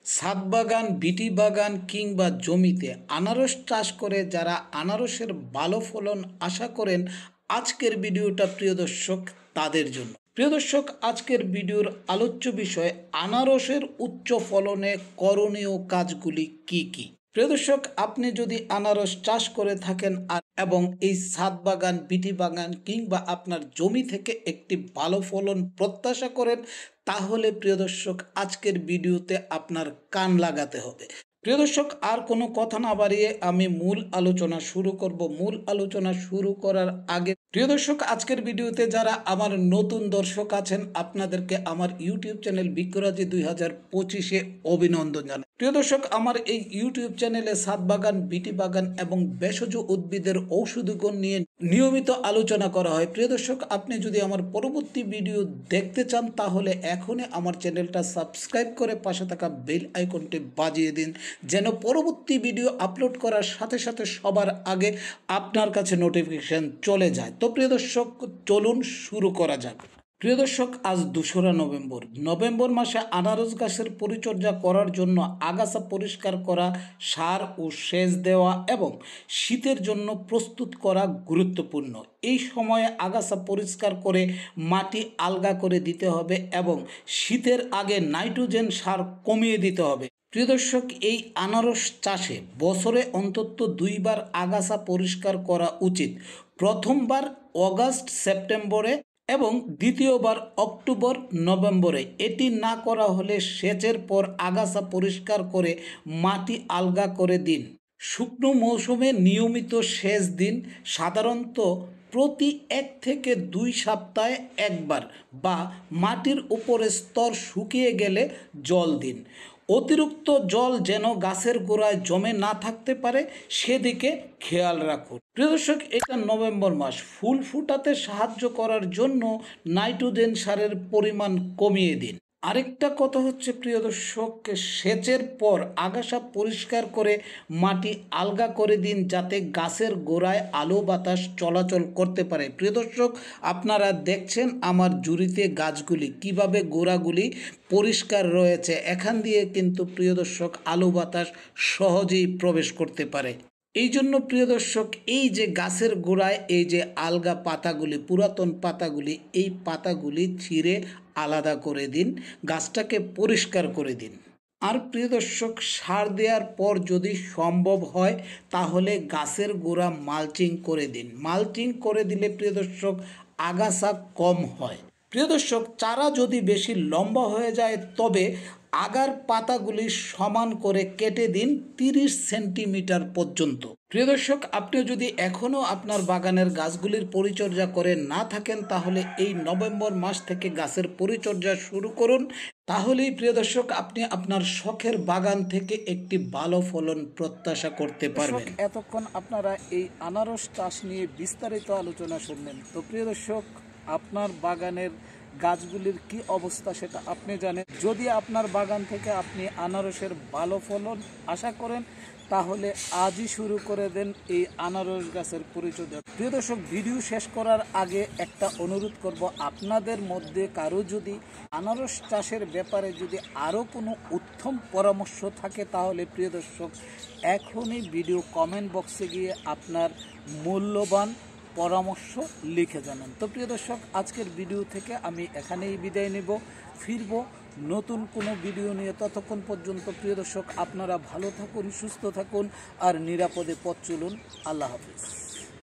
ছাদ বাগান, বিটি বাগান কিংবা জমিতে আনারস চাষ করে যারা আনারসের ভালো ফলন আশা করেন, আজকের ভিডিওটা প্রিয় দর্শক তাদের জন্য। প্রিয় দর্শক, আজকের ভিডিওর আলোচ্য বিষয় আনারসের উচ্চ ফলনে করণীয় কাজগুলি কি কি। প্রিয় দর্শক, আপনি যদি আনারস চাষ করে থাকেন এবং এই ছাদ বাগান, বিটি বাগান কিংবা আপনার জমি থেকে একটি ভালো ফলন প্রত্যাশা করেন, তাহলে প্রিয় দর্শক আজকের ভিডিওতে আপনার কান লাগাতে হবে। প্রিয় দর্শক, আর কোনো কথা না বাড়িয়ে আমি মূল আলোচনা শুরু করব। মূল আলোচনা শুরু করার আগে প্রিয় দর্শক, আজকের ভিডিওতে যারা আমার নতুন দর্শক আছেন, আপনাদেরকে আমার ইউটিউব চ্যানেল বিজ্ঞরাজি 2025-এ অভিনন্দন জানাই। প্রিয় দর্শক, আমার এই ইউটিউব চ্যানেলে ছাদ বাগান, বিটি বাগান এবং ভেষজ উদ্ভিদের ঔষধি গুণ নিয়ে নিয়মিত আলোচনা করা হয়। প্রিয় দর্শক, আপনি যদি আমার পরবর্তী ভিডিও দেখতে চান, তাহলে এখনই আমার চ্যানেলটা সাবস্ক্রাইব করে পাশে থাকা বেল আইকনটি বাজিয়ে দিন, যেন পরবর্তী ভিডিও আপলোড করার সাথে সাথে সবার আগে আপনার কাছে নোটিফিকেশন চলে যায়। তো প্রিয় দর্শক, চলুন শুরু করা যাক। প্রিয় দর্শক, আজ 2রা নভেম্বর মাসে আনারস গাছের পরিচর্যা করার জন্য আগাছা পরিষ্কার করা, সার ও সেচ দেওয়া এবং শীতের জন্য প্রস্তুত করা গুরুত্বপূর্ণ। এই সময়ে আগাছা পরিষ্কার করে মাটি আলগা করে দিতে হবে এবং শীতের আগে নাইট্রোজেন সার কমিয়ে দিতে হবে। প্রিয় দর্শক, এই আনারস চাষে বছরে অন্তত 2বার আগাছা পরিষ্কার করা উচিত। প্রথমবার অগাস্ট সেপ্টেম্বরে এবং দ্বিতীয়বার অক্টোবর নভেম্বরে। এটি না করা হলে সেচের পর আগাছা পরিষ্কার করে মাটি আলগা করে দিন। শুকনো মৌসুমে নিয়মিত সেচ দিন, সাধারণত প্রতি 1 থেকে 2 সপ্তাহে একবার, বা মাটির উপরে স্তর শুকিয়ে গেলে জল দিন। অতিরিক্ত জল যেন গাছের গোড়ায় জমে না থাকতে পারে, সেদিকে খেয়াল রাখুন। প্রিয় দর্শক, এটা নভেম্বর মাস। ফুল ফুটাতে সাহায্য করার জন্য নাইট্রোজেন সারের পরিমাণ কমিয়ে দিন। আরেকটা কথা হচ্ছে প্রিয় দর্শক, সেচের পর আগাছা পরিষ্কার করে মাটি আলগা করে দিন, যাতে গাছের গোড়ায় আলো বাতাস চলাচল করতে পারে। প্রিয় দর্শক, আপনারা দেখছেন আমার জুড়িতে গাছগুলি কিভাবে গোড়াগুলি পরিষ্কার রয়েছে। এখান দিয়ে কিন্তু প্রিয় দর্শক আলো বাতাস সহজেই প্রবেশ করতে পারে। এই জন্য প্রিয় দর্শক, এই যে গাছের গোড়ায় এই যে আলগা পাতাগুলি, পুরাতন পাতাগুলি, এই পাতাগুলি ছিঁড়ে আলাদা করে দিন, গাছটাকে পরিষ্কার করে দিন। আর প্রিয় দর্শক, সার দেওয়ার পর যদি সম্ভব হয় তাহলে গাছের গোড়া মালচিং করে দিন। মালচিং করে দিলে প্রিয় দর্শক আগাছা কম হয়। প্রিয় দর্শক, চারা যদি বেশি লম্বা হয়ে যায় তবে আগার পাতাগুলি সমান করে কেটে দিন 30 সেন্টিমিটার পর্যন্ত। প্রিয় দর্শক, আপনি যদি এখনও আপনার বাগানের গাছগুলির পরিচর্যা করে না থাকেন, তাহলে এই নভেম্বর মাস থেকে গাছের পরিচর্যা শুরু করুন। তাহলেই প্রিয় দর্শক আপনি আপনার শখের বাগান থেকে একটি ভালো ফলন প্রত্যাশা করতে পারবেন। এতক্ষণ আপনারা এই আনারস চাষ নিয়ে বিস্তারিত আলোচনা শুনলেন। তো প্রিয় দর্শক, আপনার বাগানের গাছগুলির কি অবস্থা সেটা আপনি জানেন। যদি আপনার বাগান থেকে আপনি আনারসের ভালো ফলন আশা করেন, তাহলে আজই শুরু করে দেন এই আনারস গাছের পরিচর্যা। প্রিয় দর্শক, ভিডিও শেষ করার আগে একটা অনুরোধ করব, আপনাদের মধ্যে কারো যদি আনারস চাষের ব্যাপারে যদি আরও কোনো উত্তম পরামর্শ থাকে, তাহলে প্রিয় দর্শক এখনই ভিডিও কমেন্ট বক্সে গিয়ে আপনার মূল্যবান পরামর্শ লিখে জানান। তো প্রিয় দর্শক, আজকের ভিডিও থেকে আমি এখানেই বিদায় নেব। ফিরব নতুন কোনো ভিডিও নিয়ে। ততক্ষণ পর্যন্ত প্রিয় দর্শক আপনারা ভালো থাকুন, সুস্থ থাকুন আর নিরাপদে পথ চলুন। আল্লাহ হাফিজ।